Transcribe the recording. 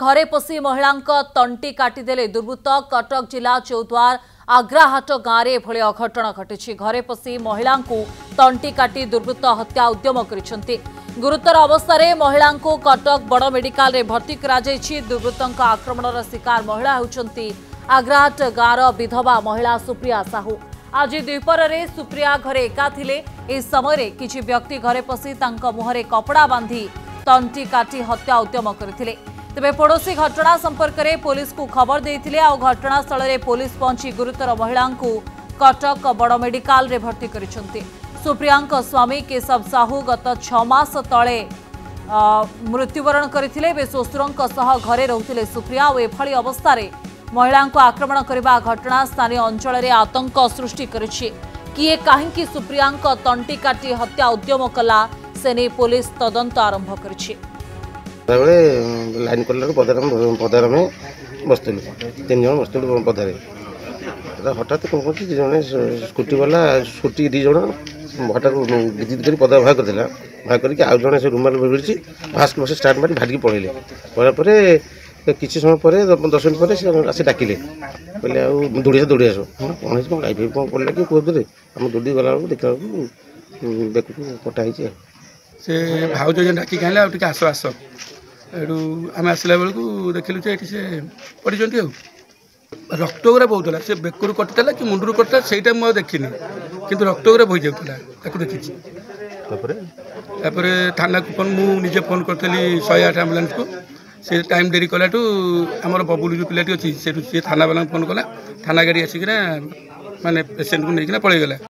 घरे पशि महिला तंटी काटिदेले दुर्वृत्त। कटक जिला चौद्वार आग्राहाट गाँव में एभली अघटन घटी। घरे पशि महिला तंटी काटी दुर्वृत्त हत्या उद्यम कर गुरुतर अवस्था महिला कटक बड़ मेडिकल रे भर्ती करा दुर्वृत्त आक्रमणर शिकार महिला होती आग्राहाट गाँवर विधवा महिला सुप्रिया साहू। आज द्विपर में सुप्रिया घरे एका थिले। इस समय किछि व्यक्ति घरे पशि मुहरे कपड़ा बांधी तंटी काटी हत्या उद्यम करथिले। तेबे पड़ोशी घटना संपर्क में पुलिस को खबर देइथिले। आ घटनास्थल में पुलिस पहुंची गुरुतर महिला कटक बड़ मेडिकल रे भर्ती करिसंती। सुप्रिया स्वामी केशव साहू गत 6 मास तले मृत्युवरण करथिले। बेश्वशुरंक सह घरे रहुथिले सुप्रिया। और एभली अवस्था महिला को आक्रमण करने घटना स्थानीय अंचल में आतंक सृष्टि करिछि। किए काहिंकी सुप्रिया तंटी काटी हत्या उद्यम कला से नहीं पुलिस तदंत आरंभ करिछि। लाइन कलर पदार में बसलु 3 जन बसलु पदार हठात कौन जन स्कूटी वाला स्कूटी 2 जन हठात गिद्दी कर पदा बाहर करला बाहर करके आउ जन से रुमाल भिड़ी फास्ट बस स्टार्ट मारी भाटिकी पड़े किसी समय पर 10 मिनट पर आसी डाकिले कहले दौड़ी आस कौन लाइफ कौन पड़ा कि कौन आम दौड़ी गला देखा बेक कटा से भाउज जेन डाकी कहले आस आस एडू आम आसला बेलू देखिलु से पड़ी रक्त गुरा बहुत से बेकरू कटिला कि मुंडू कटिला से मुझे देखनी किंतु रक्त गुरा बोई जाता देखी थाना को फोन मुझे फोन करी 108 आम्बुलांस को से टाइम डेरी कलाठू आमर बबुल जो पिलाटी अच्छी से थाना वाला फोन कला थाना गाड़ी आसिक माने पेसेंट को लेकिन पलैगला।